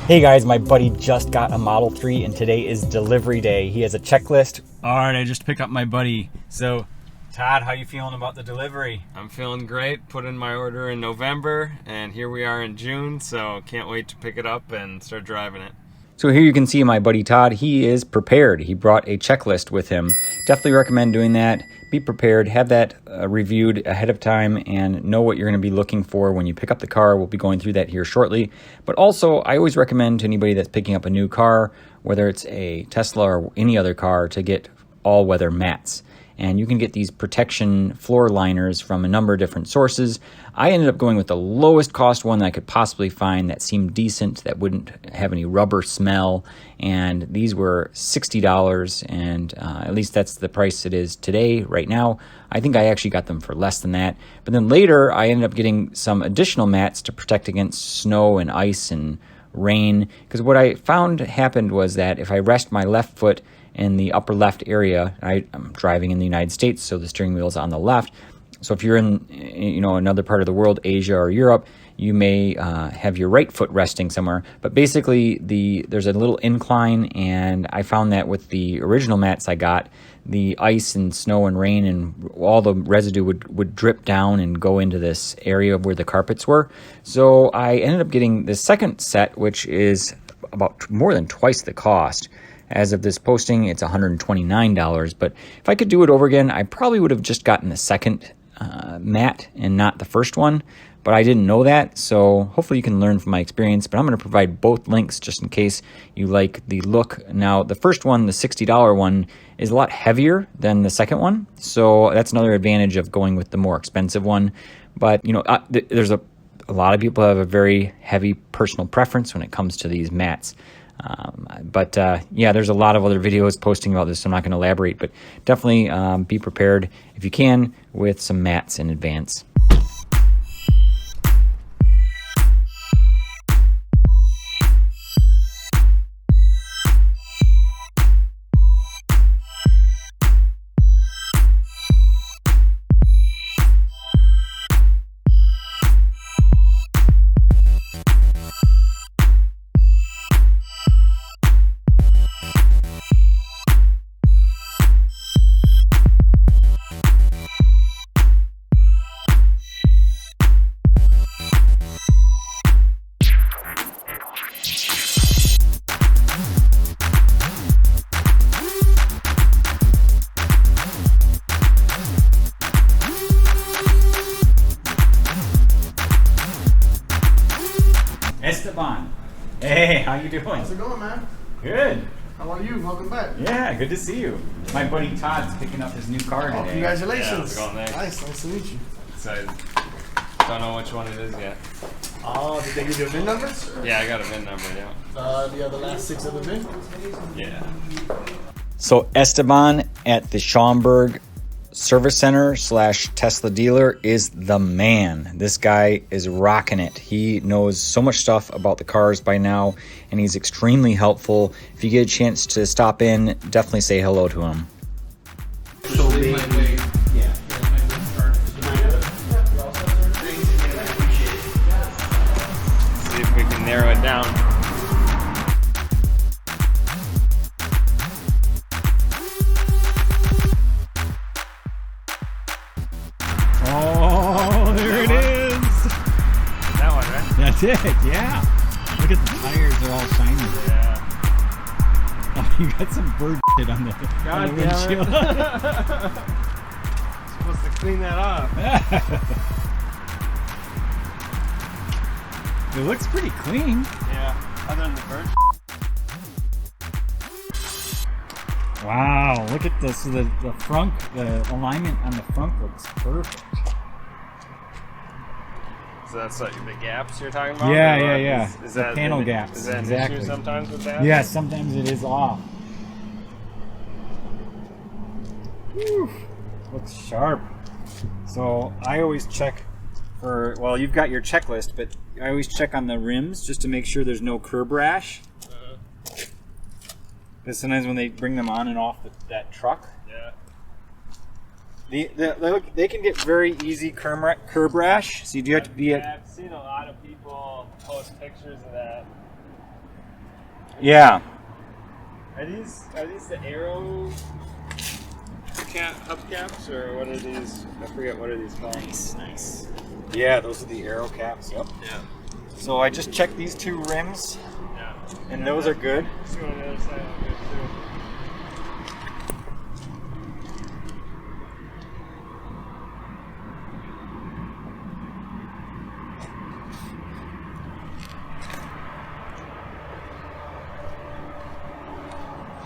Hey guys, my buddy just got a Model 3 and today is delivery day. He has a checklist. All right, I just picked up my buddy. So, Todd, how you feeling about the delivery? I'm feeling great. Put in my order in November and here we are in June, so can't wait to pick it up and start driving it. So here you can see my buddy Todd. He is prepared. He brought a checklist with him. Definitely recommend doing that. Be prepared, have that reviewed ahead of time, and know what you're going to be looking for when you pick up the car. We'll be going through that here shortly. But also, I always recommend to anybody that's picking up a new car, whether it's a Tesla or any other car, to get all-weather mats. And you can get these protection floor liners from a number of different sources. I ended up going with the lowest cost one that I could possibly find that seemed decent, that wouldn't have any rubber smell. And these were $60, and at least that's the price it is today, right now. I think I actually got them for less than that. But then later, I ended up getting some additional mats to protect against snow and ice and rain. Because what I found happened was that if I rest my left foot in the upper left area, I'm driving in the United States, so the steering wheel is on the left. So if you're in, another part of the world, Asia or Europe, you may have your right foot resting somewhere. But basically, there's a little incline, and I found that with the original mats I got, the ice and snow and rain and all the residue would drip down and go into this area where the carpets were. So I ended up getting the second set, which is about more than twice the cost. As of this posting, it's $129, but if I could do it over again, I probably would have just gotten the second mat and not the first one, but I didn't know that, so hopefully you can learn from my experience. But I'm going to provide both links just in case you like the look. Now, the first one, the $60 one, is a lot heavier than the second one, so that's another advantage of going with the more expensive one. But, there's a lot of people have a very heavy personal preference when it comes to these mats. There's a lot of other videos posting about this, so I'm not going to elaborate, but definitely be prepared if you can with some mats in advance. Esteban, hey, how you doing? How's it going, man? Good. How are you? Welcome back. Yeah, good to see you. My buddy Todd's picking up his new car today. Congratulations. Yeah, how's it going? Nice to meet you. Excited. Don't know which one it is yet. Oh, did they give you a VIN number? Yeah, I got a VIN number, yeah. Do you have the last 6 of the VIN? Yeah. So Esteban at the Schaumburg Service Center / Tesla dealer is the man. This guy is rocking it. He knows so much stuff about the cars by now, and he's extremely helpful. If you get a chance to stop in, definitely say hello to him. So big. Yeah. See if we can narrow it down. Oh, there it is. That one, right? That's it, yeah. Look at the tires, they're all shiny. Yeah. Oh, you got some bird shit on the windshield. Supposed to clean that up. It looks pretty clean. Yeah, other than the bird. Wow, look at this. The front, the alignment on the front looks perfect. So that's like the gaps you're talking about? Yeah. Is The that panel gaps. Is that Exactly. an issue sometimes with that? Yeah, sometimes it is off. Whew. Looks sharp. So I always check for, well, you've got your checklist, but I always check on the rims just to make sure there's no curb rash. Because sometimes when they bring them on and off that truck, they can get very easy curb rash. So you do have to be I've seen a lot of people post pictures of that. Yeah. Are these the Aero hubcaps, or what are these? I forget, what are these called? Nice. Yeah, those are the Aero caps. Yep. Yeah. So I just checked these 2 rims, Yeah. and those are good. Let's go on the other side of it too.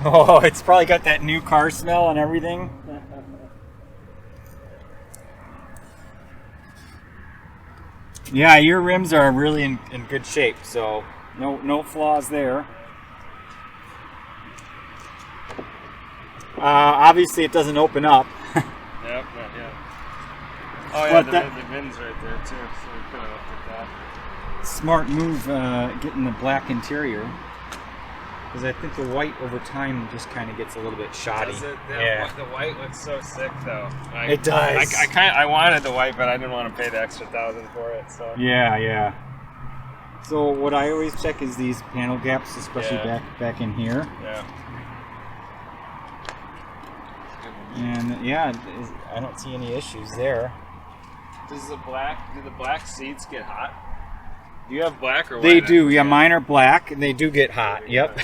Oh, it's probably got that new car smell and everything. Yeah, your rims are really in good shape, so no flaws there. Obviously, it doesn't open up. Yep, yeah. Oh yeah, But the VIN's right there too, so we could have looked at that. Smart move getting the black interior. Because I think the white over time just kind of gets a little bit shoddy. Does it? Yeah. The white looks so sick though. It does. I wanted the white, but I didn't want to pay the extra $1,000 for it. So. Yeah. So what I always check is these panel gaps, especially back in here. Yeah. And yeah, I don't see any issues there. Do the black seats get hot? Do you have black or white? They do, yeah. Mine are black, and they do get hot. Yep.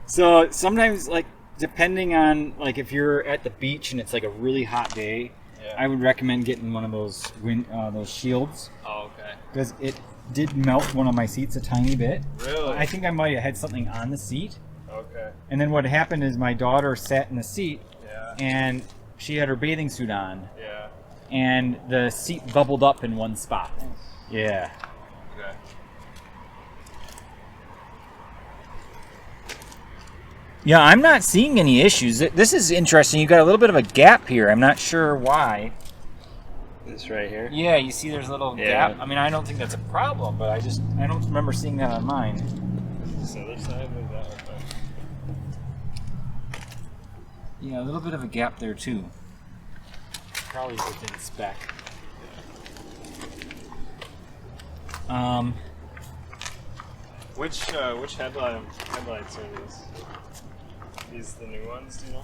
So sometimes, like, depending on, like, if you're at the beach and it's like a really hot day, I would recommend getting one of those those shields. Oh, okay. Because it did melt one of my seats a tiny bit. Really? I think I might have had something on the seat. Okay. And then what happened is my daughter sat in the seat, Yeah. and she had her bathing suit on, Yeah. and the seat bubbled up in one spot. Yeah. Okay. Yeah, I'm not seeing any issues. This is interesting. You got a little bit of a gap here. I'm not sure why. This right here. Yeah, you see there's a little gap. I mean, I don't think that's a problem, but I don't remember seeing that on mine. This other side was that look like? Yeah, a little bit of a gap there too. Probably within spec. Which headlights are these? These the new ones, do you know?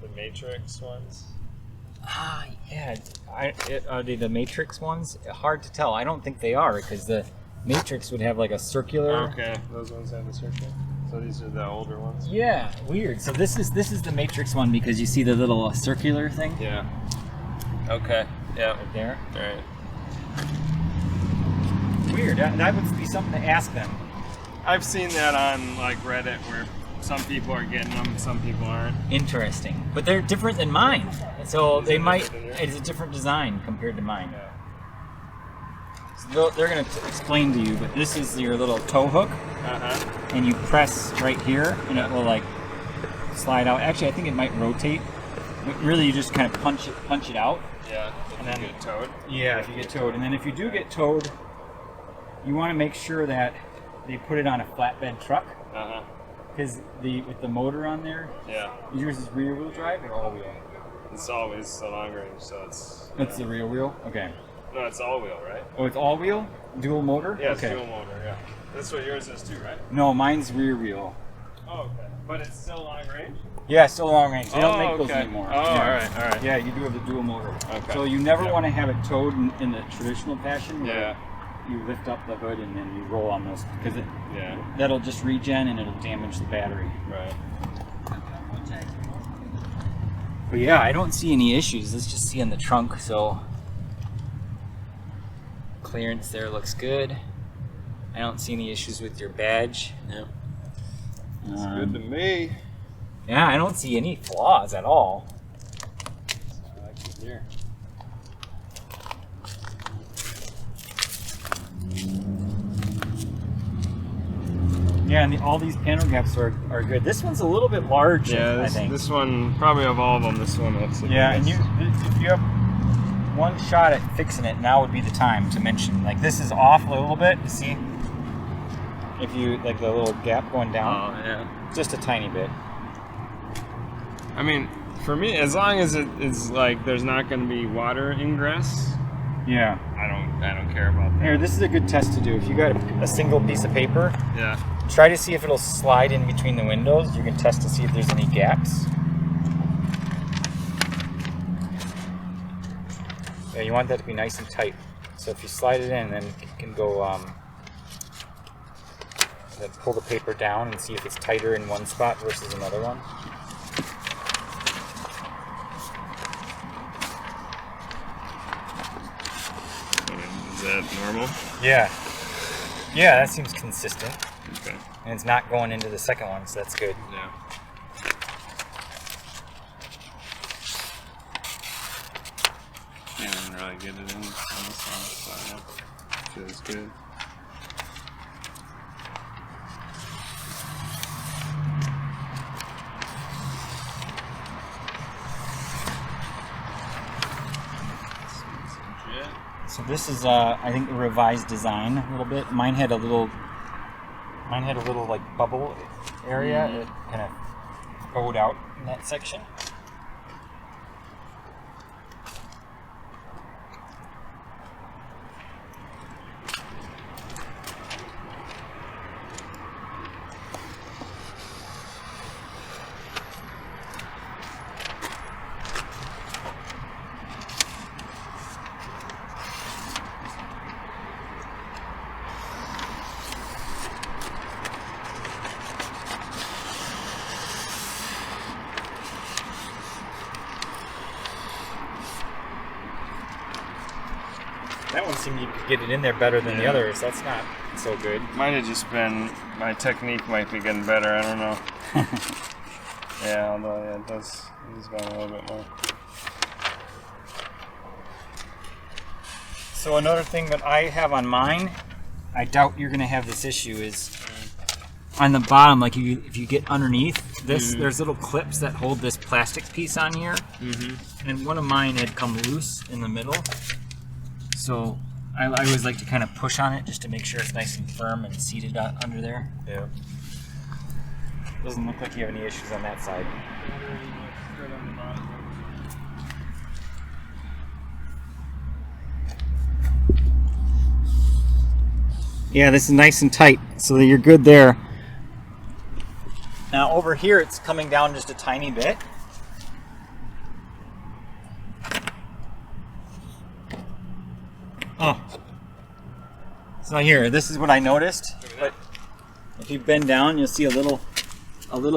The Matrix ones? Yeah. Are they the Matrix ones? Hard to tell. I don't think they are, because the Matrix would have like a circular. Okay, those ones have the circle. So these are the older ones. Yeah, weird. So this is the Matrix one because you see the little circular thing. Yeah. Okay. Yeah. Right there. All right. Weird. That would be something to ask them. I've seen that on like Reddit where some people are getting them and some people aren't. Interesting, but they're different than mine. So Is they it might. different than yours? It's a different design compared to mine. Yeah. So they're going to explain to you, but this is your little tow hook, and you press right here, and it will like slide out. Actually, I think it might rotate. But really, you just kind of punch it out. Yeah. And then you get towed. Yeah, if you get towed, and then if you do get towed, you want to make sure that they put it on a flatbed truck, because with the motor on there, Yeah. yours is rear wheel drive or all wheel. It's always the long range, so it's. It's the rear wheel. Okay. No, it's all wheel, right? Oh, it's all wheel, dual motor. Yeah, Okay. it's dual motor. Yeah. That's what yours is too, right? No, mine's rear wheel. Oh, okay. But it's still long range. Yeah, still long range. They don't make Oh, those okay. anymore. Oh, Yeah. all right. Yeah, you do have the dual motor. Okay. So you never Yeah. want to have it towed in the traditional fashion. Where Yeah. You lift up the hood and then you roll on those, because Yeah. that'll just regen and it'll damage the battery. Right. But yeah, I don't see any issues. Let's just see on the trunk. So clearance there looks good. I don't see any issues with your badge. Yeah. It's good to me. Yeah, I don't see any flaws at all. I like it here. Yeah, and all these panel gaps are good. This one's a little bit large, Yeah, I think. this one, probably of all of them, this one looks the Yeah, and biggest. if you have one shot at fixing it, now would be the time to mention. Like, this is off a little bit. You see, if you like the little gap going down, Oh, yeah. just a tiny bit. I mean, for me, as long as it is like there's not going to be water ingress, Yeah. I don't care about that. Here, this is a good test to do. If you got a single piece of paper, Yeah. Try to see if it'll slide in between the windows. You can test to see if there's any gaps. Yeah, you want that to be nice and tight. So if you slide it in, then you can go then pull the paper down and see if it's tighter in one spot versus another one. Is that normal? Yeah. Yeah, that seems consistent. Okay. And it's not going into the second one, so that's good. Yeah. Can't even really get it in on this one, so yeah. Feels good. So this is, I think, a revised design a little bit. Mine had a little like bubble area. It kind of bowed out in that section. That one seemed you could get it in there better than the others. That's not so good. Might have just been, my technique might be getting better, I don't know. Yeah, although yeah, it does, it's going a little bit more. So another thing that I have on mine, I doubt you're going to have this issue, is on the bottom, like if you get underneath this, there's little clips that hold this plastic piece on here. And one of mine had come loose in the middle. So I always like to kind of push on it just to make sure it's nice and firm and seated under there. Yeah. Doesn't look like you have any issues on that side. Yeah, this is nice and tight, so that you're good there. Now over here it's coming down just a tiny bit. Oh. So here, this is what I noticed. But if you bend down, you'll see a little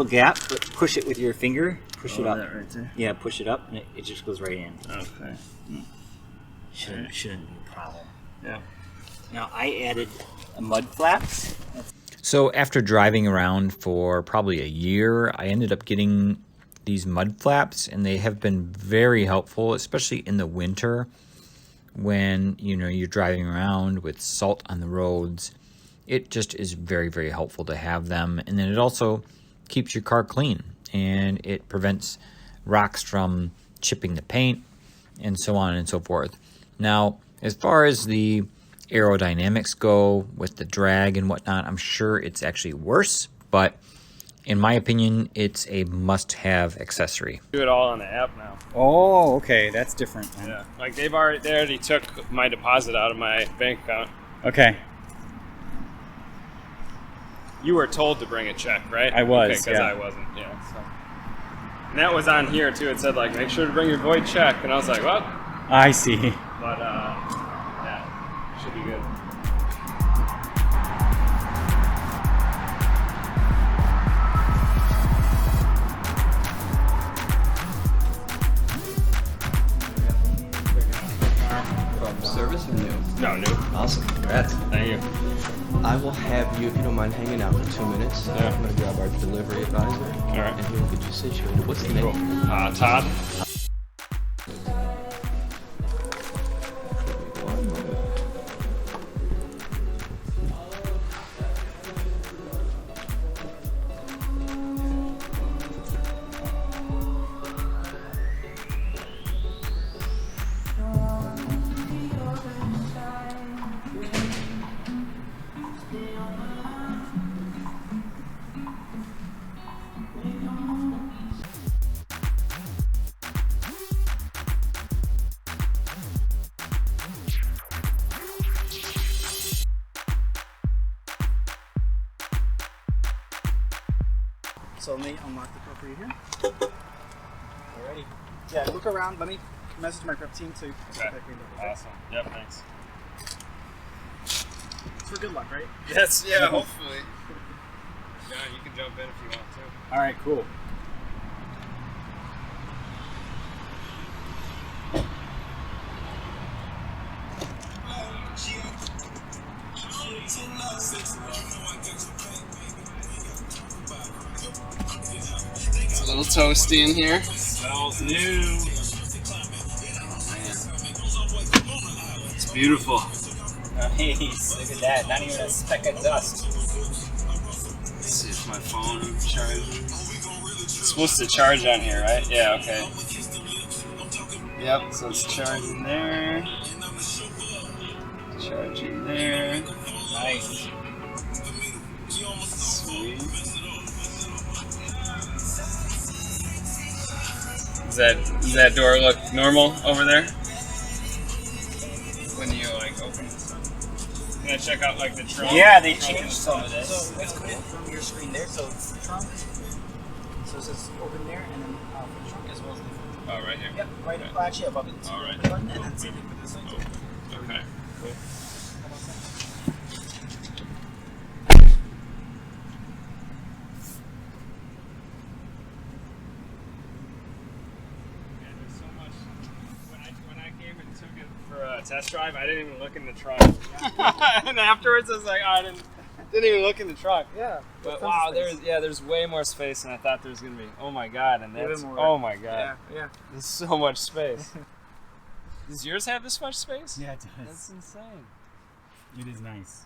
gap, but push it with your finger. Push it up. That right there? Yeah, push it up, and it just goes right in. Okay. Shouldn't be a problem. Yeah. Now I added mud flaps. So after driving around for probably a year, I ended up getting these mud flaps, and they have been very helpful, especially in the winter when you're driving around with salt on the roads. It just is very, very helpful to have them. And then it also keeps your car clean, and it prevents rocks from chipping the paint and so on and so forth. Now, as far as the aerodynamics go with the drag and whatnot, I'm sure it's actually worse, but in my opinion, it's a must-have accessory. Do it all on the app now. Oh, okay, that's different. Yeah, like they already took my deposit out of my bank account. Okay. You were told to bring a check, right? I was, because I wasn't. Yeah. So. And that was on here too. It said like, make sure to bring your void check, and I was like, what? I see. But yeah, should be good. Service or new? No, new. Awesome. Congrats. Thank you. I will have you, if you don't mind hanging out for 2 minutes. Yeah. I'm going to grab our delivery advisor. All right. And he'll get you situated. What's the Cool. name? Todd. So let me unlock the door for you here. Alrighty. Yeah, look around. Let me message my prep team to Okay. get that cleaned up. Okay? Awesome. Yep, thanks. It's for good luck, right? Yes, yeah, hopefully. John, you can jump in if you want to. All right, cool. It's a little toasty in here. Smells new. It's beautiful. Nice. Look at that. Not even a speck of dust. Let's see if my phone charges. It's supposed to charge on here, right? Yeah, okay. Yep, so it's charging there. Charging there. Nice. Sweet. Does that door look normal over there? When you like open it? Can I check out like the trunk? Yeah, they changed some of this. So it's cool from your screen there. So it's the trunk. So it says open there, and then for the trunk as well as the front. Oh, right here. Yep, right. Okay. Well, actually above it. So All right. the button, and then same thing for this side. Oh, okay. Cool. How about that? Yeah, there's so much. When I came and took it for a test drive, I didn't even look in the trunk. And afterwards, I was like, oh, I didn't even look in the trunk. Yeah. But tons wow, of space. there's way more space than I thought there was gonna be. Oh my god, and Even that's more. oh my god, Yeah, yeah. there's so much space. Does yours have this much space? Yeah, it That's insane. It is nice.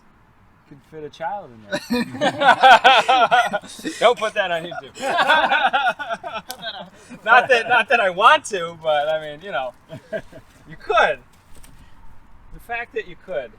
Could fit a child in there. Don't put that on YouTube. not that I want to, but I mean, you know, you could. The fact that you could.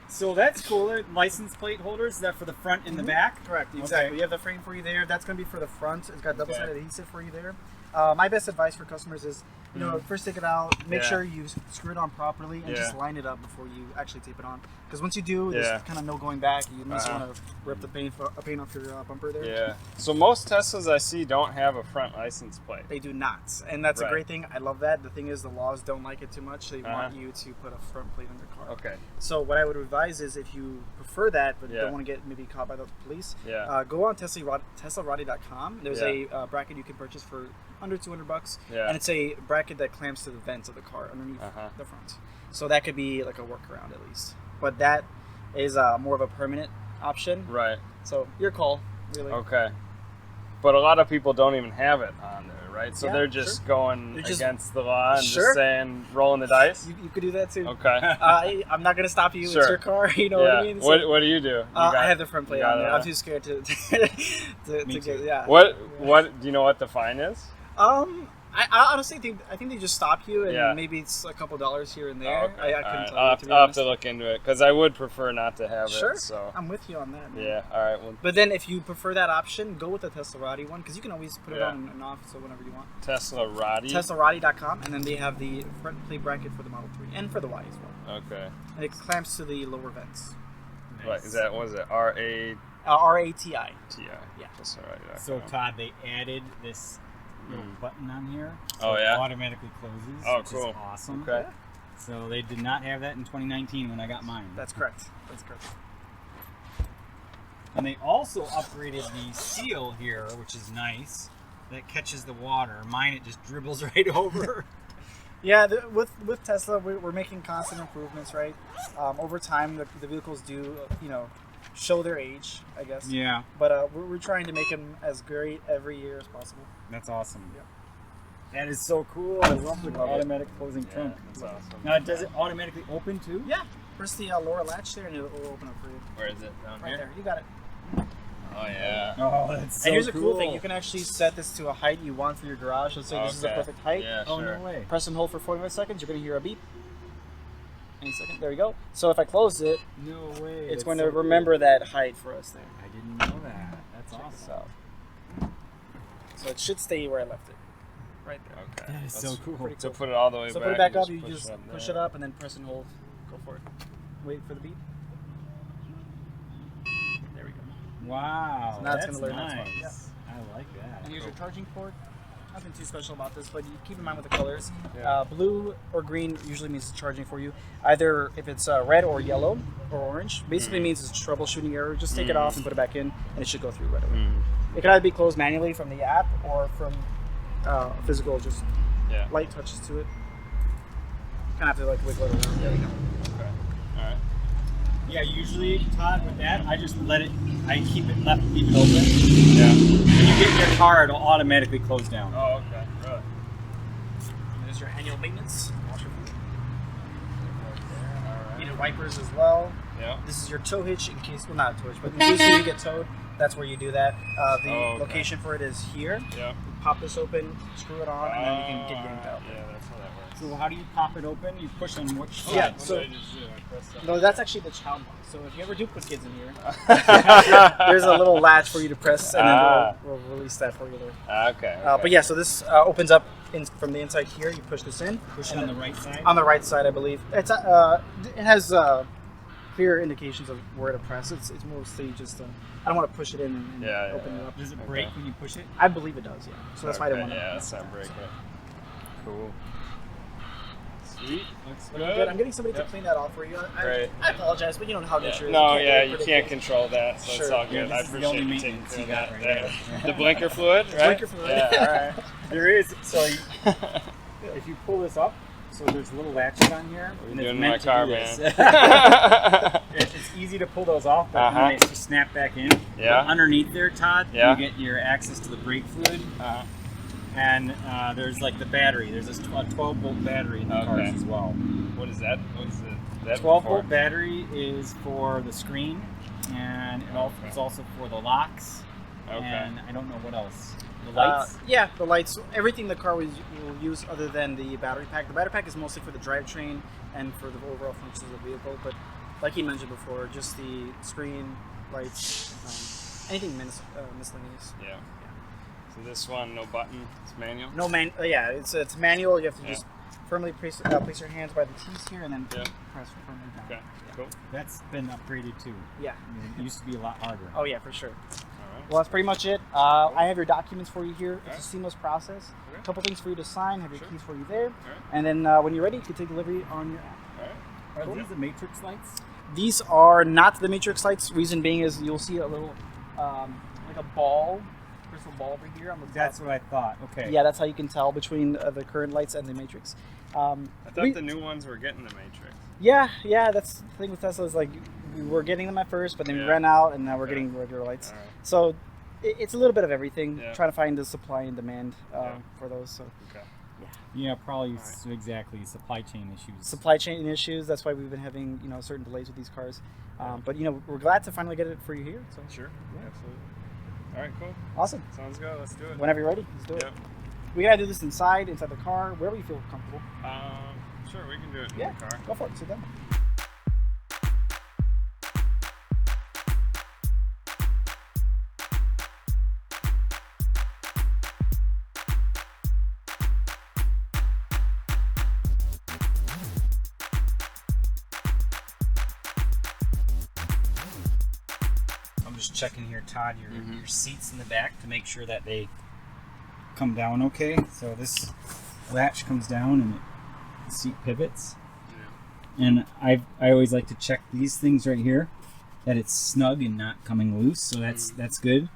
So that's cooler. License plate holders, is that for the front and the back? Correct, exactly. Okay. You have the frame for you there. That's going to be for the front. It's got double-sided Okay. adhesive for you there. My best advice for customers is, you know, first take it out, make Yeah. sure you screw it on properly, and just Yeah. line it up before you actually tape it on. Because once you do, Yeah. there's kind of no going back. You just Uh-huh. want to rip the paint off your bumper there. Yeah. So most Teslas I see don't have a front license plate. They do not, and that's Right. a great thing. I love that. The thing is, the laws don't like it too much. They want Uh-huh. you to put a front plate on your car. Okay. So what I would advise is, if you prefer that, but Yeah. don't want to get maybe caught by the police, Yeah. go on TeslaRotty.com. There's Yeah. a bracket you can purchase for under $200, Yeah. and it's a bracket that clamps to the vents of the car underneath Uh-huh. the front. So that could be like a workaround at least. But that is more of a permanent option. Right. So your call, really. Okay. But a lot of people don't even have it on there, right? So Yeah, they're just going They're just- against the law and Sure. just saying, rolling the dice? You could do that too. Okay. I'm not gonna stop you. Sure. It's your car. You know what I mean? So, What do you do? I have the front plate got on it there. on. I'm too scared to to get. Yeah. What do you know what the fine is? I honestly think they just stop you, and Yeah. maybe it's a couple dollars here and there. Oh, okay. I couldn't Alright. tell I'll you, have to to, be I'll have honest. to look into it because I would prefer not to have Sure. it. So I'm with you on that. Man. yeah, all right. Well, But then if you prefer that option, go with the Teslarati one, because you can always put it Yeah. on and off, so whenever you want. Tesla Roddy. TeslaRotty.com, and then they have the front plate bracket for the Model 3 and for the Y as well. Okay. And it clamps to the lower vents. What is that? What is it? RATI. RATI. Yeah. Tesla Roddy. So Todd, they added this little button on here. Oh, it yeah? automatically closes. Oh, which cool. Is awesome. Okay. So they did not have that in 2019 when I got mine. That's correct. That's correct. And they also upgraded the seal here, which is nice. That catches the water. Mine, it just dribbles right over. Yeah, with Tesla, we're making constant improvements, right? Over time, the vehicles do, show their age, I guess. Yeah, But we're trying to make them as great every year as possible. that's awesome. Yeah. That is so cool. I love the Love it. automatic closing Yeah, trunk. that's awesome. Now, does it automatically open too? Yeah. Press the lower latch there, and it'll open up for you. Where is it? Down Right here? there. You got it. Oh yeah. Oh, that's so And here's a cool thing. You can actually set this to a height you want for your garage. Let's say this is the Okay. perfect height. Yeah, Oh, sure. no way. Press and hold for 45 seconds. You're going to hear a beep. Any second. There we go. So if I close it, No way. it's That's going so to cool. remember that height for us there. I didn't know that. That's Check this awesome. out. So it should stay where I left it. Right there. Okay. That is That's so cool. pretty To put it all the way So back. put it back and up, you just push there. it up and then press and hold. Go for it. Wait for the beep. There we go. Wow, So now it's that's gonna learn nice. that spot. Yeah. I like that. And here's your charging port. Nothing too special about this, but you keep in mind with the colors. Yeah. Blue or green usually means it's charging for you. Either if it's red or yellow or orange, basically means it's a troubleshooting error. Just take it off and put it back in, and it should go through right away. It can either be closed manually from the app or from physical, just light touches to it. Kind of have to like wiggle it around. There we go. Okay. All right. Yeah, usually, Todd, with that, I just let it, I keep it open. Yeah. When you get in your car, it'll automatically close down. Oh, okay. Really? And there's your annual maintenance. Wash your feet. All right. Heated wipers as well. Yeah. This is your tow hitch in case, well, not a tow hitch, but in case you get towed, that's where you do that. The location for it is here. Yeah. You pop this open, screw it on, and then you can get yanked out. Yeah, that's how that works. So how do you pop it open? You push on which side? Yeah, What so did I just do? I pressed something. no, that's actually the child one. So if you ever do put kids in here, there's a little latch for you to press, and then we'll release that for you there. Okay. But yeah, so this opens up from the inside here. You push this in. Push and on then- the right side? On the right side, I believe. It's it has clear indications of where to press. It's mostly just I don't want to push it in and open it up. Does it break when you push it? I believe it does. Yeah. So that's why I don't want to. Yeah, that's not break it. Cool. Sweet. Looks Good. good. I'm getting somebody to clean that off for you. Great. I apologize, but you know how nature is. No, You yeah, really you predict can't it. control that, so it's Sure. all good. Yeah, I this is the appreciate only you taking maintenance care you of got that. right Yeah. The blinker fluid, right? Blinker fluid. Yeah, all right. There is. So if you pull this up, so there's little latches on here. What are and you it's doing in my meant to car, do man? this. It's easy to pull those off, but Uh-huh. they just snap back in. Yeah. But underneath there, Todd, Yeah. you get your access to the brake fluid. And there's like the battery. There's a 12-volt battery in the cars Okay. as well. What is that? What is that 12-volt for? battery is for the screen, and it's also for the locks. Okay. And I don't know what else. The lights. Yeah, the lights. Everything the car will use other than the battery pack. The battery pack is mostly for the drivetrain and for the overall functions of the vehicle. But like you mentioned before, just the screen, lights, anything miscellaneous. Yeah. So this one, no button. It's manual. No yeah, it's manual. You have to just firmly place your hands by the T's here and then press firmly down. Okay. Cool. That's been upgraded too. Yeah. It used to be a lot harder. Oh yeah, for sure. All right. Well, that's pretty much it. I have your documents for you here. It's a seamless process. Okay. A couple things for you to sign. Have your keys for you there. All right. And then when you're ready, you can take delivery on your app. All right. Are these the matrix lights? These are not the matrix lights. Reason being is you'll see a little like a ball, crystal ball over here on the top. That's what I thought. Okay. Yeah, that's how you can tell between the current lights and the matrix. I thought the new ones were getting the matrix. Yeah, that's the thing with Tesla is like we were getting them at first, but then we ran out, and now we're getting regular lights. All right. So it's a little bit of everything. Yeah. Trying to find the supply and demand for those. So Okay. Yeah, probably exactly supply chain issues. supply chain issues. That's why we've been having certain delays with these cars. But we're glad to finally get it for you here. So Sure. Absolutely. All right. Cool. awesome. Sounds good. Let's do it. Whenever you're ready, let's do it. Yep. We gotta do this inside the car, wherever you feel comfortable. Sure. We can do it in Yeah, the car. go for it. Sit down. I'm just checking here, Todd, your seats in the back to make sure that they come down okay. So this latch comes down and the seat pivots. Yeah. And I always like to check these things right here, that it's snug and not coming loose. So that's good.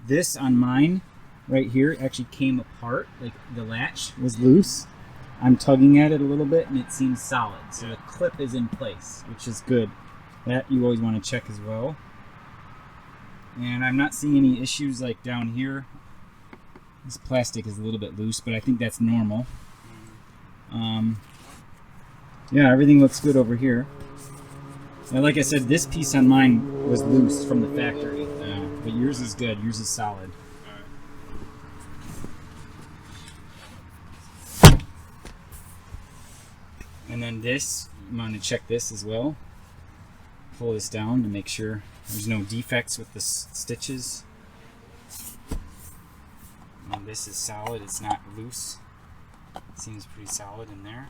This on mine right here actually came apart. Like the latch was loose. I'm tugging at it a little bit and it seems solid. So the clip is in place, which is good. That you always want to check as well. And I'm not seeing any issues like down here. This plastic is a little bit loose, but I think that's normal. Yeah, everything looks good over here. Now, like I said, this piece on mine was loose from the factory, but yours is good. Yours is solid. And then this, I'm going to check this as well. Pull this down to make sure there's no defects with the stitches. And this is solid, it's not loose. It seems pretty solid in there.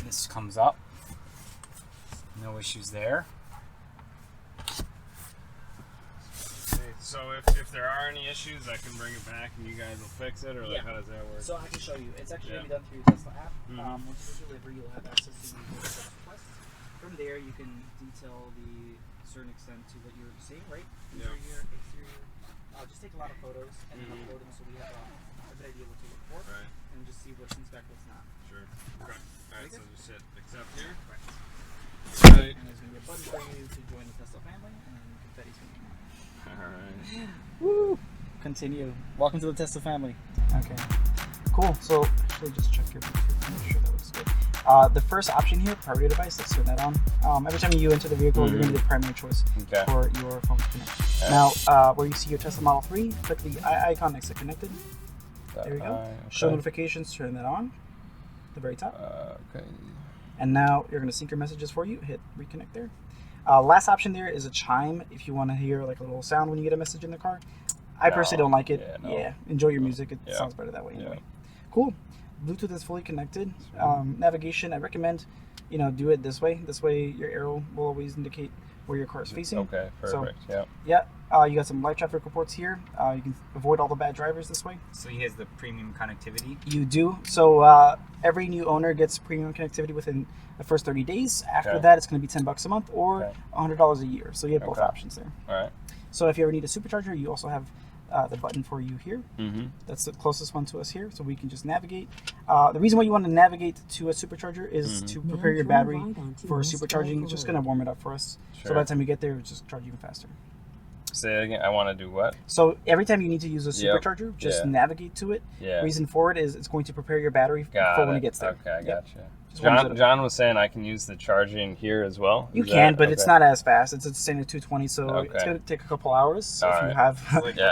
This comes up. No issues there. So if there are any issues, I can bring it back and you guys will fix it, or like how does that work? So I can show you. It's actually going to be done through your Tesla app. Once you deliver, you'll have access to the requests. From there, you can detail the certain extent to what you're seeing, right? Interior, exterior. Just take a lot of photos and then upload them so we have a good idea what to look for, and just see what's inspect, what's not. Sure. Okay. All right. So just hit accept here. Correct. Right. And there's going to be a button for you to join the Tesla family, and then confetti's going to come out. All right. Woo! Continue. Welcome to the Tesla family. Okay. Cool. So actually, just check your picture. Make sure that looks good. The first option here, priority device. Let's turn that on. Every time you enter the vehicle, you're going to be the primary choice for your phone to connect. Now, where you see your Tesla Model 3, click the eye icon next to connected. There you go. Show notifications. Turn that on. At the very top. Okay. And now you're going to sync your messages for you. Hit reconnect there. Last option there is a chime if you want to hear like a little sound when you get a message in the car. I personally don't like it. Yeah, enjoy your music. It sounds better that way anyway. Cool. Bluetooth is fully connected. Navigation, I recommend, do it this way. This way your arrow will always indicate where your car is facing. Okay, perfect. So, you got some live traffic reports here. You can avoid all the bad drivers this way. So he has the premium connectivity? You do. So every new owner gets premium connectivity within the first 30 days. After that, it's going to be $10 a month or $100 a year. So you have both options there. All right. So if you ever need a supercharger, you also have the button for you here. That's the closest one to us here, so we can just navigate. The reason why you want to navigate to a supercharger is to prepare your battery for supercharging. It's just going to warm it up for us. So by the time you get there, it'll just charge even faster. Say it again. I want to do what? So every time you need to use a supercharger, just navigate to it. Reason for it is it's going to prepare your battery for when it gets there. Okay, I gotcha. John was saying I can use the charging here as well. You can, but it's not as fast. It's a standard 220, so it's going to take a couple hours. So if you have,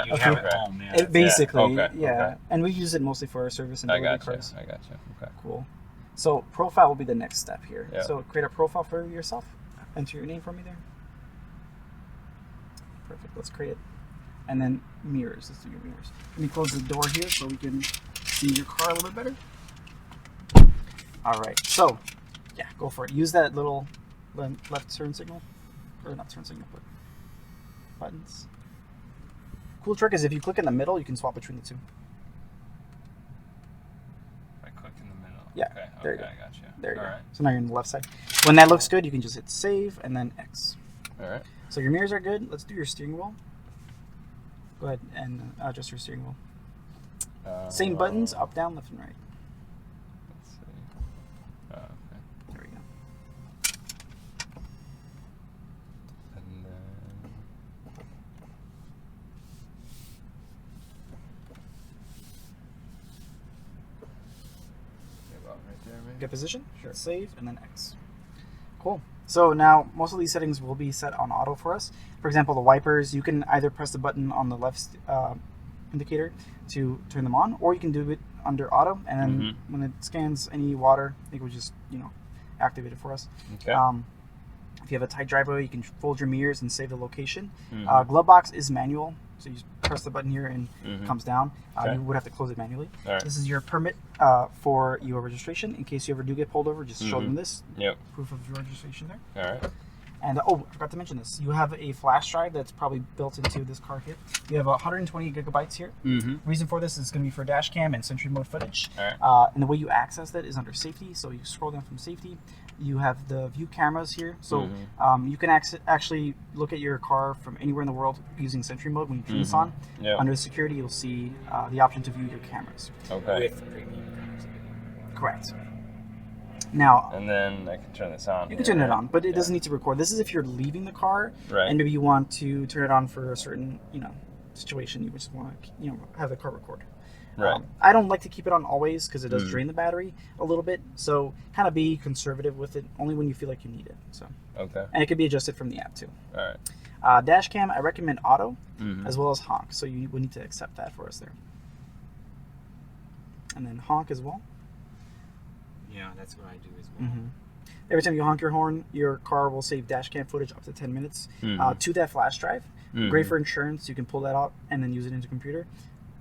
you have it at home, basically, and we use it mostly for our service and delivery cars. I gotcha. Okay. Cool. So profile will be the next step here. So create a profile for yourself. Enter your name for me there. Perfect. Let's create it. And then mirrors. Let's do your mirrors. Let me close the door here so we can see your car a little bit better. All right. So, go for it. Use that little left turn signal. Or not turn signal, but buttons. Cool trick is if you click in the middle, you can swap between the two. If I click in the middle. Yeah. Okay. There you go. I gotcha. There you go. Right. So now you're on the left side. When that looks good, you can just hit save and then X. All right. So your mirrors are good. Let's do your steering wheel. Go ahead and adjust your steering wheel. Same buttons, up, down, left, and right. Let's see. Okay. There we go. And then... About right there, maybe? Good position. Sure. Save and then X. Cool. So now most of these settings will be set on auto for us. For example, the wipers, you can either press the button on the left indicator to turn them on, or you can do it under auto, and then when it scans any water, it will just activate it for us. Okay. If you have a tight driveway, you can fold your mirrors and save the location. Glove box is manual, so you just press the button here and it comes down. You would have to close it manually. Right. This is your permit for your registration. In case you ever do get pulled over, just show them this. Proof of your registration there. All right. And I forgot to mention this. You have a flash drive that's probably built into this car here. You have 120 gigabytes here. Reason for this is going to be for dash cam and Sentry mode footage. All right. And the way you access that is under safety. So you scroll down from safety. You have the view cameras here. So you can actually look at your car from anywhere in the world using Sentry mode. When you turn this on, under security, you'll see the option to view your cameras. Okay. With premium connectivity. Correct. Now, And then I can turn this on. you can turn it on, but it doesn't need to record. This is if you're leaving the car, Right. and maybe you want to turn it on for a certain, situation. You just want to, have the car record. Right. I don't like to keep it on always because it does drain the battery a little bit. So kind of be conservative with it, only when you feel like you need it. So, Okay. and it can be adjusted from the app too. All right. Dash cam, I recommend auto as well as honk. So you would need to accept that for us there. And then honk as well. Yeah, that's what I do as well. Every time you honk your horn, your car will save dash cam footage up to 10 minutes to that flash drive. Great for insurance. You can pull that out and then use it into the computer.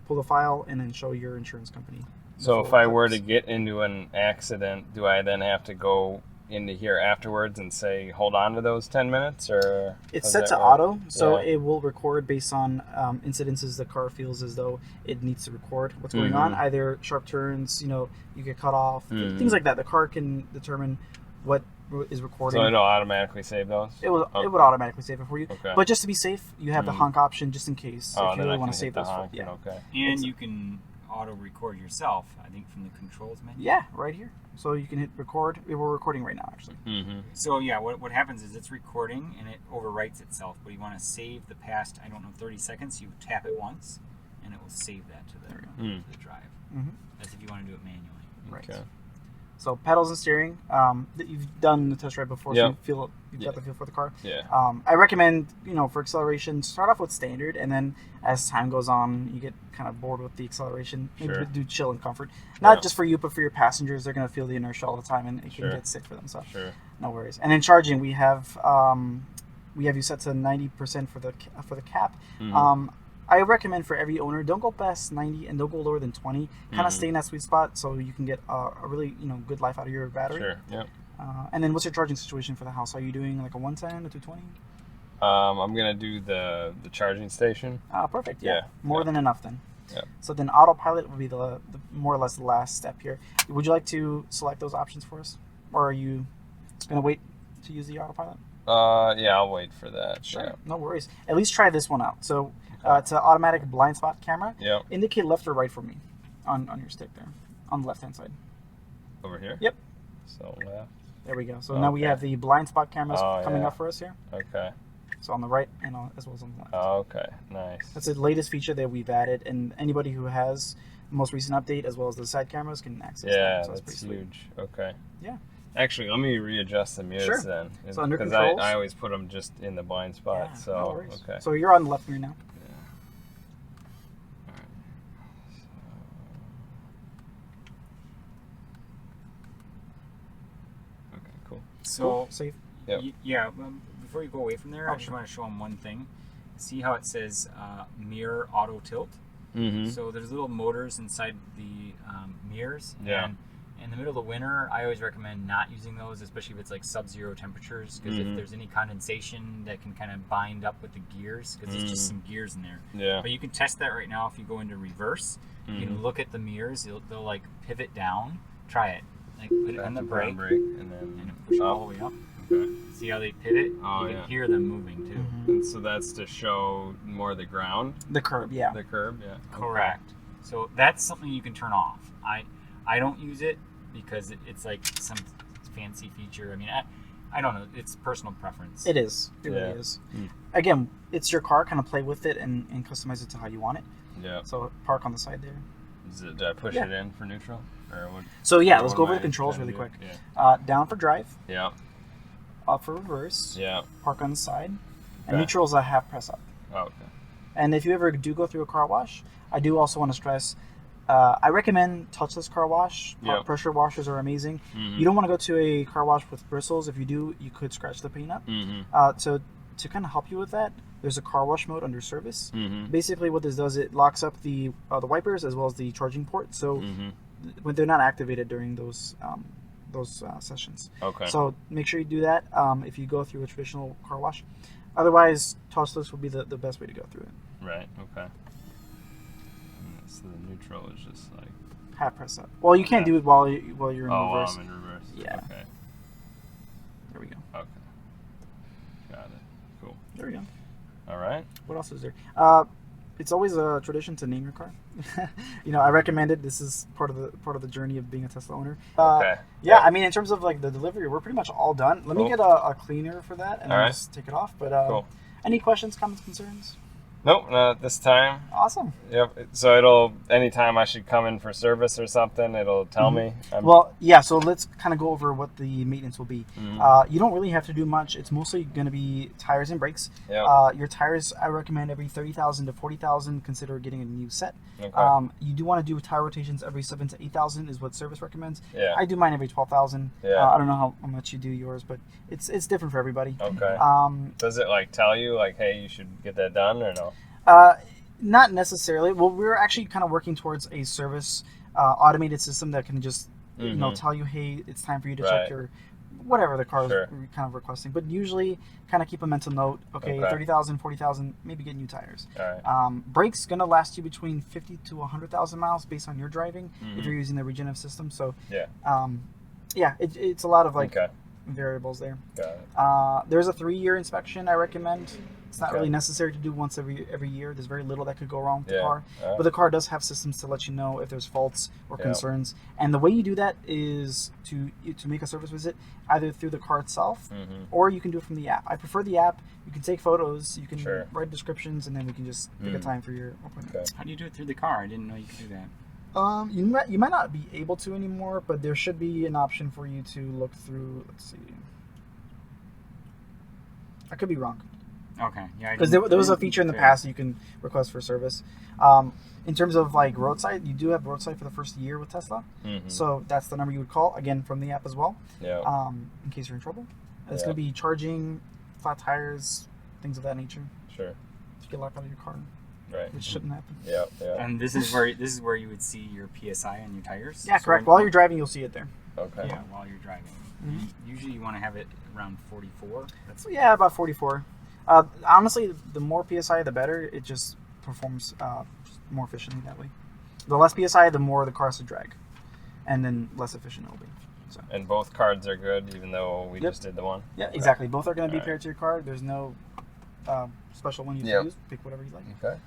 Pull the file and then show your insurance company. So if I were to get into an accident, do I then have to go into here afterwards and say hold on to those 10 minutes, or It's how's set that to work? auto, so Yeah. it will record based on incidences the car feels as though it needs to record what's going on. Either sharp turns, you get cut off, things like that. The car can determine what is recording. So it'll automatically save those? It would automatically save it for you. Okay. But just to be safe, you have the honk option just in case Oh, if you then really I want can to save hit the those. honk. Yeah. Okay. And you can auto record yourself, I think, from the controls menu. Yeah, right here. So you can hit record. We're recording right now, actually. So yeah, what happens is it's recording and it overwrites itself. But you want to save the past, 30 seconds. You tap it once, and it will save that to the drive. As if you want to do it manually. Right. Okay. So pedals and steering. You've done the test drive before, so you've got the feel for the car. Yeah. I recommend, for acceleration, start off with standard, and then as time goes on, you get kind of bored with the acceleration. Maybe do chill and comfort. Not just for you, but for your passengers. They're going to feel the inertia all the time, and it can get sick for them. So no worries. And then charging, we have you set to 90% for the cap. I recommend for every owner, don't go past 90 and don't go lower than 20. Kind of stay in that sweet spot so you can get a really good life out of your battery. Sure. Yep. And then what's your charging situation for the house? Are you doing like a 110, a 220? I'm gonna do the charging station. Perfect. Yeah. More than enough then. Yeah. So then autopilot will be the more or less the last step here. Would you like to select those options for us, or are you gonna wait to use the autopilot? Yeah, I'll wait for that. Sure. Yeah. No worries. At least try this one out. So it's an automatic blind spot camera. Yep. Indicate left or right for me on your stick there, on the left hand side. Over here. Yep. So left. There we go. So now we have the blind spot cameras coming yeah. up for us here. Okay. So on the right and as well as on the left. Okay. Nice. That's the latest feature that we've added, and anybody who has the most recent update as well as the side cameras can access Yeah, that. So that's pretty sweet. huge. Okay. Yeah. Actually, let me readjust the mirrors then. So under because controls. I always put them just in the blind spot. Yeah, so no worries. okay. So you're on the left mirror now. Okay. Cool. So Safe. Yep. Before you go away from there, I just want to show them one thing. See how it says mirror auto tilt? So there's little motors inside the mirrors. Yeah. And in the middle of winter, I always recommend not using those, especially if it's like sub-zero temperatures, because if there's any condensation that can kind of bind up with the gears, because there's just some gears in there. Yeah. But you can test that right now if you go into reverse. You can look at the mirrors. They'll like pivot down. Try it. Like put it on the brake and then push it all the way up. Okay. See how they pivot? Oh, You yeah. can hear them moving too. And so that's to show more the ground, The curb, yeah. the curb. Yeah. Correct. So that's something you can turn off. I don't use it because it's like some fancy feature. I mean, I don't know. It's personal preference. It is. It really is. Again, it's your car. Kind of play with it and customize it to how you want it. Yeah. So park on the side there. Did I push it in for neutral? Or what? So yeah, let's what go am over I the controls trying really to quick. do? Yeah. Down for drive, Yeah. up for reverse, Yeah. park on the side, and Okay. neutral is a half press up. Oh, okay. And if you ever do go through a car wash, I do also want to stress, I recommend touchless car wash. Yep. Pressure washers are amazing. You don't want to go to a car wash with bristles. If you do, you could scratch the paint up. So to kind of help you with that, there's a car wash mode under service. Basically what this does, it locks up the wipers as well as the charging port. So when they're not activated during those sessions. Okay. So make sure you do that if you go through a traditional car wash. Otherwise, touchless will be the best way to go through it. Right. Okay. So the neutral is just like. Half press up. Well, you can't do it while you're in reverse. I'm in reverse. Yeah. Okay. There we go. Okay. Got it. Cool. There we go. All right. What else is there? It's always a tradition to name your car. I recommend it. This is part of the journey of being a Tesla owner. Okay. Yeah, I mean, in terms of like the delivery, we're pretty much all done. Let me get a cleaner for that and All then right. just take it off. But Cool. any questions, comments, concerns? Nope, not this time. Awesome. Yep. So anytime I should come in for service or something, it'll tell me. Well, yeah, so let's kind of go over what the maintenance will be. Mm-hmm. You don't really have to do much. It's mostly going to be tires and brakes. Yeah. Your tires, I recommend every 30,000 to 40,000, consider getting a new set. Okay. You do want to do tire rotations every 7,000 to 8,000 is what service recommends. Yeah. I do mine every 12,000. Yeah. I don't know how much you do yours, but it's different for everybody. Okay. Does it like tell you like, hey, you should get that done or no? Not necessarily. Well, we're actually kind of working towards a service automated system that can just tell you, hey, it's time for you to check Right. your whatever the car is Sure. kind of requesting. But usually, kind of keep a mental note. Okay, 30,000, 40,000, maybe get new tires. All right. Brakes gonna last you between 50 to 100,000 miles based on your driving if you're using the regenerative system. So Yeah. It's a lot of like Okay. variables there. Got it. There's a 3-year inspection I recommend. It's not Okay. really necessary to do once every year. There's very little that could go wrong with the Yeah. car. Alright. But the car does have systems to let you know if there's faults or Yeah. concerns. And the way you do that is to make a service visit either through the car itself or you can do it from the app. I prefer the app. You can take photos, you can Sure. write descriptions, and then we can just pick a time for your appointment. Okay. How do you do it through the car? I didn't know you could do that. You might not be able to anymore, but there should be an option for you to look through. Let's see. I could be wrong. Okay. Yeah. Because there was a feature in the past you can request for service. In terms of like roadside, you do have roadside for the first year with Tesla. So that's the number you would call, again, from the app as well. Yeah. In case you're in trouble. It's Yeah. going to be charging, flat tires, things of that nature. Sure. To get locked out of your car, Right. which shouldn't happen. Yeah. Yeah. And this is where you would see your PSI on your tires. Yeah, So correct. when- While you're driving, you'll see it there. Okay. Yeah, while you're driving. Usually you want to have it around 44. That's So yeah, about 44. Honestly, the more PSI, the better. It just performs more efficiently that way. The less PSI, the more the car has to drag, and then less efficient it'll be. So. And both cards are good, even though we Yep. just did the one. Yeah, exactly. Both are going to be Alright. paired to your car. There's no special one you Yep. use. Pick whatever you like. Okay.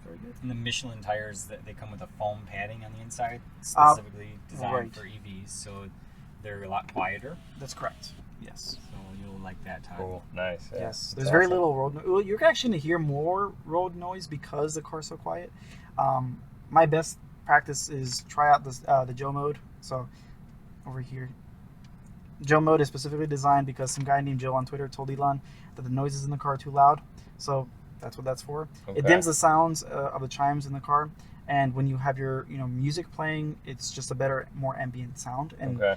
Very good. And the Michelin tires, that they come with a foam padding on the inside, specifically designed right. for EVs, so they're a lot quieter. That's correct. Yes. So you'll like that, Todd. Cool. Nice. Yeah. Yes. That's There's very awesome. little road noise. Well, you're actually going to hear more road noise because the car's so quiet. My best practice is try out this, the Joe mode. So over here. Joe mode is specifically designed because some guy named Joe on Twitter told Elon that the noises in the car are too loud. So that's what that's for. Okay. It dims the sounds of the chimes in the car, and when you have your music playing, it's just a better, more ambient sound. And Okay.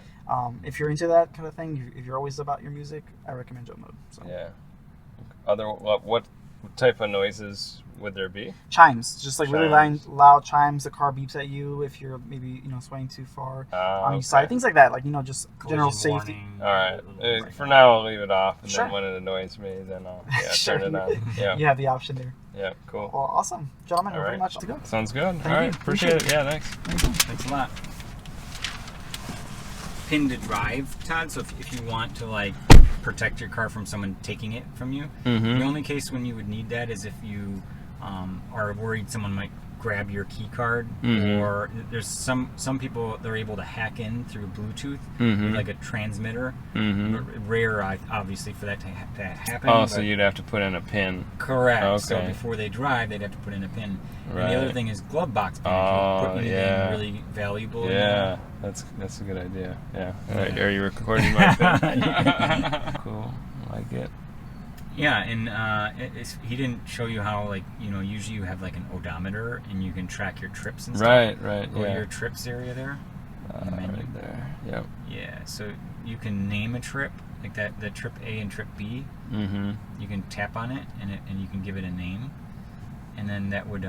if you're into that kind of thing, if you're always about your music, I recommend Joe mode. So Yeah. What type of noises would there be? chimes, just like really Chimes. loud chimes. The car beeps at you if you're maybe swaying too far on your side, things like that. Like just general Collision safety. warning, All right. little For now, I'll leave it off, and Sure. then when it annoys me, then I'll Sure. turn it on. Yeah. You have the option there. Yeah. Cool. Well, awesome, gentlemen. All Very right. much to go. Sounds good. Thank All you. right. Appreciate it. Appreciate Yeah. Thanks. Thanks a lot. Pin to drive, Todd. So if you want to protect your car from someone taking it from you, the only case when you would need that is if you are worried someone might grab your key card, or there's some people they're able to hack in through Bluetooth with like a transmitter. Rare, obviously, for that to happen. Oh, but so you'd have to put in a pin. correct. So Okay. before they drive, they'd have to put in a pin. And Right. the other thing is glove box pin. Oh, If you put anything yeah. really valuable. in Yeah, there. that's a good idea. Yeah. Yeah. Are you recording my pin? Cool. I like it. Yeah, and he didn't show you how usually you have like an odometer and you can track your trips and stuff. Right. Go to Yeah. your trips area there. in the menu. Right there. Yep. Yeah, so you can name a trip like that. The trip A and trip B. Mm-hmm. You can tap on it and you can give it a name, and then that would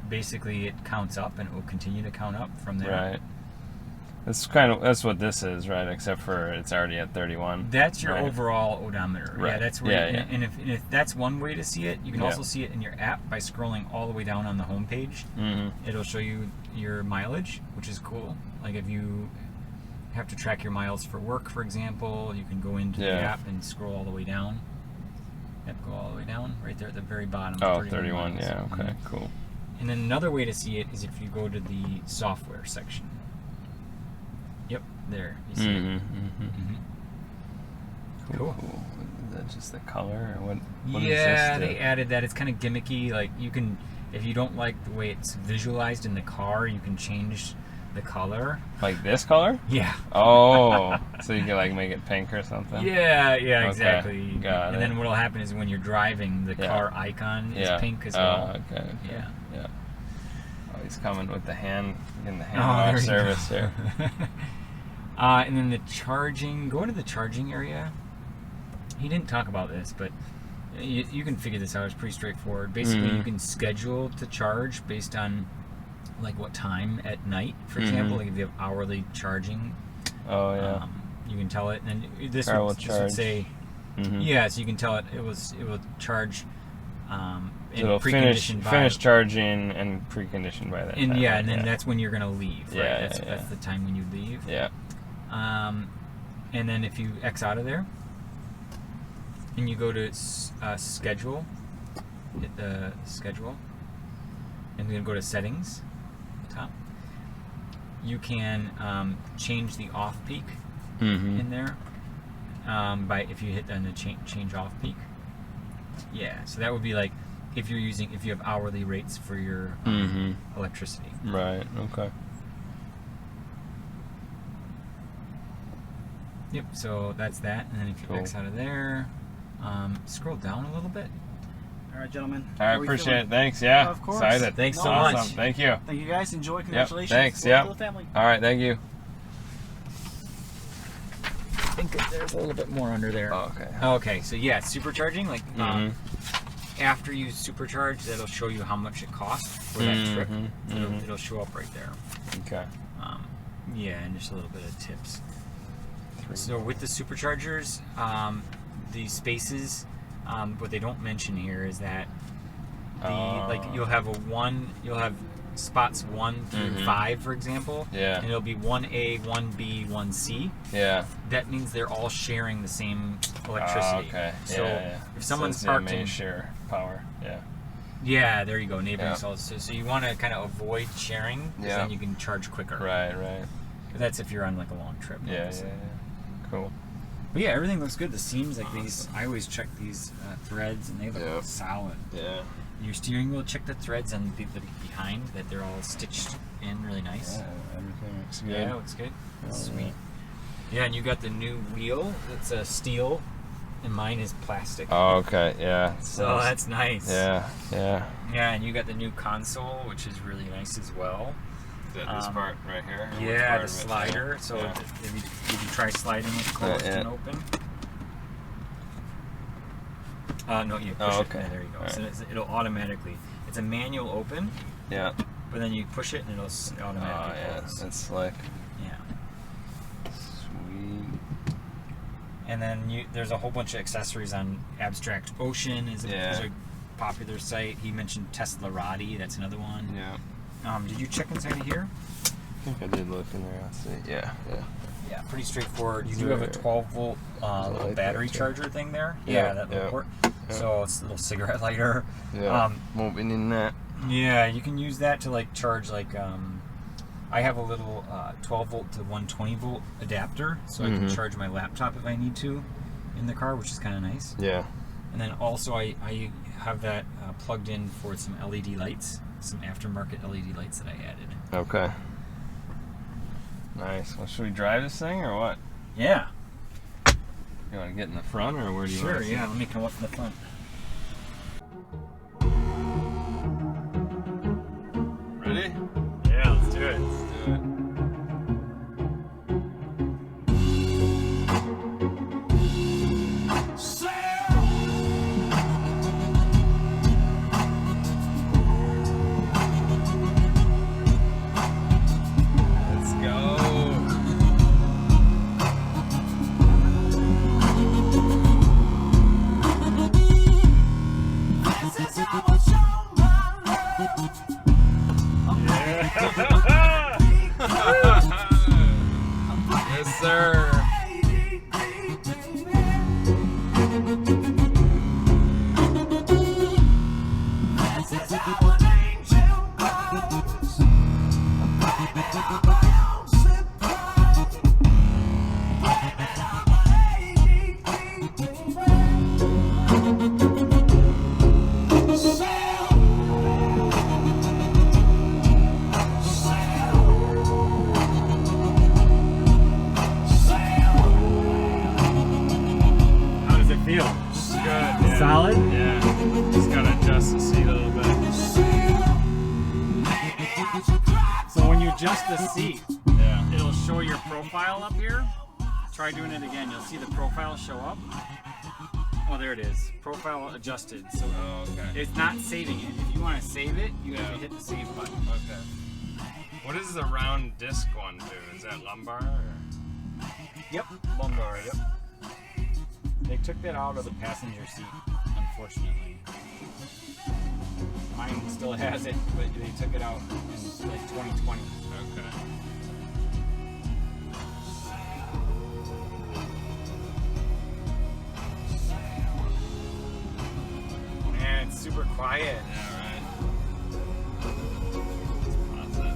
basically it counts up and it will continue to count up from there. Right. That's what this is, right? Except for it's already at 31. That's your Right. overall odometer. Yeah, Right. that's where. Yeah. And if that's one way to see it, you can Yeah. also see it in your app by scrolling all the way down on the homepage. Mm-hmm. It'll show you your mileage, which is cool. Like if you have to track your miles for work, for example, you can go into the Yeah. app and scroll all the way down. Yep, go all the way down, right there at the very bottom. Oh, 31. miles. Yeah. Okay. Mhm. Cool. And then another way to see it is if you go to the software section. Yep, there. You see it. Mm-hmm. Mhm. Cool. Cool. Is that just the color, or what Yeah, is this? they added that. It's kind of gimmicky. Like you can, if you don't like the way it's visualized in the car, you can change the color. Like this color? Yeah. Oh, so you can make it pink or something? Yeah, Okay, exactly. got and it. then what'll happen is when you're driving, the Yeah. car icon is Yeah. pink as well. Okay. Yeah. Yeah. Oh, he's coming with the hand in the Oh, handoff there you service go. here. And then the charging. Go into the charging area. He didn't talk about this, but you can figure this out. It's pretty straightforward. Basically, you can schedule to charge based on what time at night, for example. Like if you have hourly charging, Oh yeah. You can tell it, and then this Car will would charge. say, yeah, so you can tell it it will charge. It'll finish charging and preconditioned by that time. And yeah, and then that's when you're gonna leave. Right? Yeah, That's the time when you leave. Yeah. And then if you X out of there, and you go to schedule, hit the schedule, and then go to settings, top. You can change the off peak in there by if you hit then the change off peak. Yeah, so that would be like if you have hourly rates for your electricity. Right. Okay. Yep. So that's that, and then if you X out of there, scroll down a little bit. All right, gentlemen. I appreciate it. Thanks. Yeah. Of course. Excited. Thanks so Awesome. much. Thank you. Thank you guys. Enjoy. Congratulations. Thanks. Welcome to the family. All right. Thank you. I think there's a little bit more under there. Oh, okay. Okay. So yeah, supercharging. Like after you supercharge, that'll show you how much it costs for that trip. It'll show up right there. Okay. Yeah, and just a little bit of tips. So with the superchargers, the spaces, what they don't mention here is that like you'll have spots 1 through 5, for example. Yeah. And it'll be 1A, 1B, 1C. Yeah. That means they're all sharing the same electricity. Okay. So if someone's so parked may in, share power. Yeah. yeah, there you go, neighboring cells. So you want to kind of avoid sharing, because then you can charge quicker. Right. Right. But that's if you're on like a long trip. Yeah. Obviously. Yeah. Cool. But yeah, everything looks good. The seams, like these, I always check these threads, and they look solid. Yeah. Your steering wheel, check the threads on the behind, that they're all stitched in really nice. Yeah, everything looks good. Yeah, it looks good. Sweet. Yeah, and you got the new wheel. It's a steel, and mine is plastic. Oh, okay. Yeah. So that's nice. Yeah. Yeah. Yeah, and you got the new console, which is really nice as well. This part right here. Yeah, the slider. So if you try sliding it closed and open. No, you push it. Yeah, there you go. Right. So it'll automatically. It's a manual open. Yeah. But then you push it and it'll automatically close. That's slick. Yeah. Sweet. And then there's a whole bunch of accessories on Abstract Ocean. Is a popular site. He mentioned Teslarati. That's another one. Yeah. Did you check inside of here? I think I did look in there. Let's see. Yeah. Yeah, pretty straightforward. You do have a 12-volt little battery charger thing there. Yeah, that little port. So it's a little cigarette lighter. Yeah. Won't be needing that. Yeah, you can use that to like charge like I have a little 12-volt to 120-volt adapter, so I can charge my laptop if I need to in the car, which is kind of nice. Yeah. And then also I have that plugged in for some LED lights, some aftermarket LED lights that I added. Okay. Nice. Well, should we drive this thing or what? Yeah. You want to get in the front or where do you want to Sure, yeah. Let me come up in the front. Ready? Yeah, let's do it. Let's do it. Yes, sir. Solid? Yeah. Just gotta adjust the seat a little bit. So when you adjust the seat, Yeah. it'll show your profile up here. Try doing it again. You'll see the profile show up. Oh, there it is. Profile adjusted. So it's not saving it. If you want to save it, you have to hit the save button. Okay. What does the round disc one do? Is that lumbar? Or? Yep, lumbar, yep. They took that out of the passenger seat, unfortunately. Mine still has it, but they took it out in like 2020. Okay. Man, it's super quiet. Yeah, right. Let's pause it.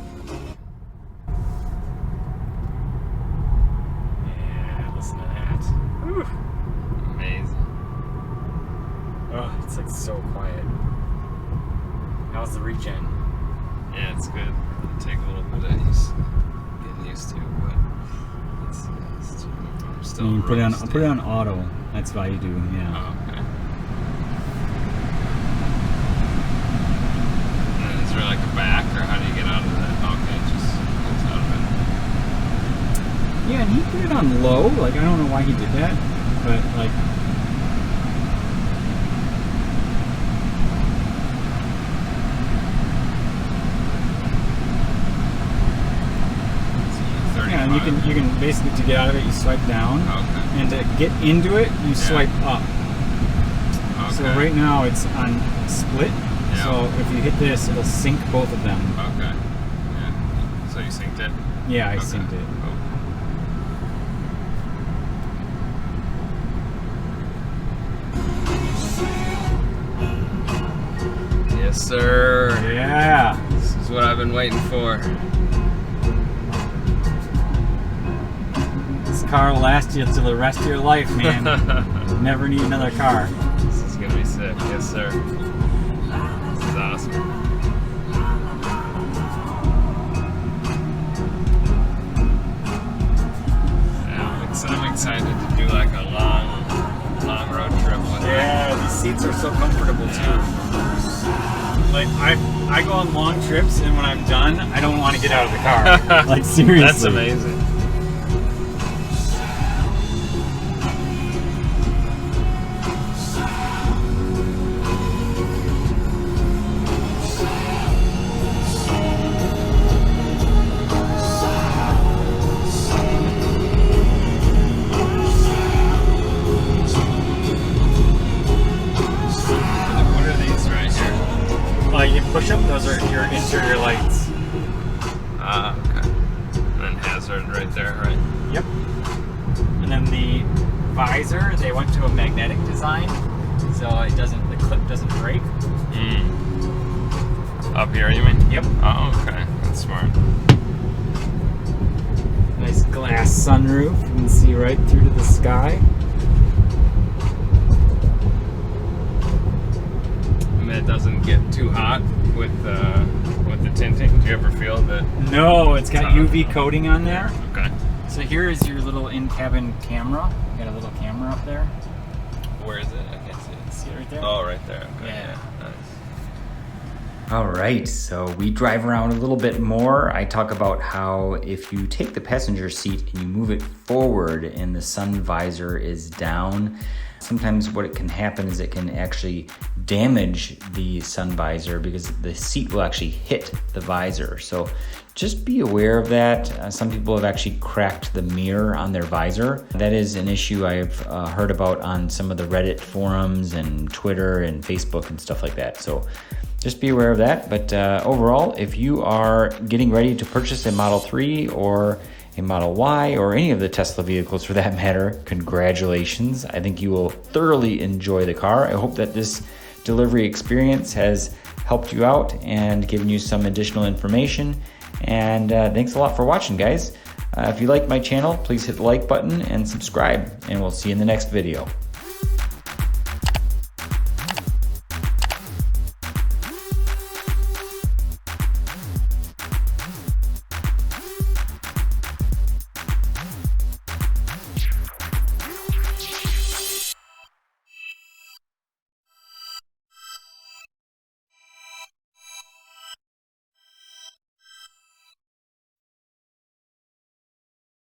Yeah, listen to that. Whew. Amazing. Oh, it's like so quiet. How's the regen? Yeah, it's good. It'll take a little bit of getting used to, but it's I'm still. You put it on, rusty. put it on auto. That's how you do, yeah. Oh, okay. And then is there like a back, or how do you get out of that? Okay, it just gets out of it. Yeah, and he put it on low. Like, I don't know why he did that, but like. Yeah, and you can basically, to get out of it, you swipe down, Okay. and to get into it, you swipe up. Okay. So right now it's on split. Yeah. So if you hit this, it'll sync both of them. Okay. Yeah. So you synced it? Yeah, I Okay. synced it. Cool. Yes, sir. Yeah. This is what I've been waiting for. This car will last you till the rest of your life, man. Never need another car. This is gonna be sick. Yes, sir. This is awesome. Yeah, I'm excited to do like a long road trip with it. Yeah, these seats are so comfortable too. Like I go on long trips, and when I'm done, I don't want to get out of the car. Like seriously. That's amazing. What are these right here? You push them; those are your interior lights. Ah, okay. And then hazard right there, right? Yep. And then the visor, they went to a magnetic design, so the clip doesn't break. Up here, you mean? Yep. Oh, okay. That's smart. Nice glass sunroof. You can see right through to the sky. And that doesn't get too hot with the tinting. Do you ever feel that? No, it's got UV coating on there. Okay. So here is your little in-cabin camera. You got a little camera up there. Where is it? I can't see it. See it right there? Oh, right there. Okay. Yeah. Nice. All right, so we drive around a little bit more. I talk about how if you take the passenger seat and you move it forward and the sun visor is down, sometimes what it can happen is it can actually damage the sun visor because the seat will actually hit the visor. So just be aware of that. Some people have actually cracked the mirror on their visor. That is an issue I've heard about on some of the Reddit forums and Twitter and Facebook and stuff like that. So just be aware of that. But overall, if you are getting ready to purchase a Model 3 or a Model Y or any of the Tesla vehicles for that matter, congratulations. I think you will thoroughly enjoy the car. I hope that this delivery experience has helped you out and given you some additional information. And thanks a lot for watching, guys. If you like my channel, please hit the like button and subscribe, and we'll see you in the next video.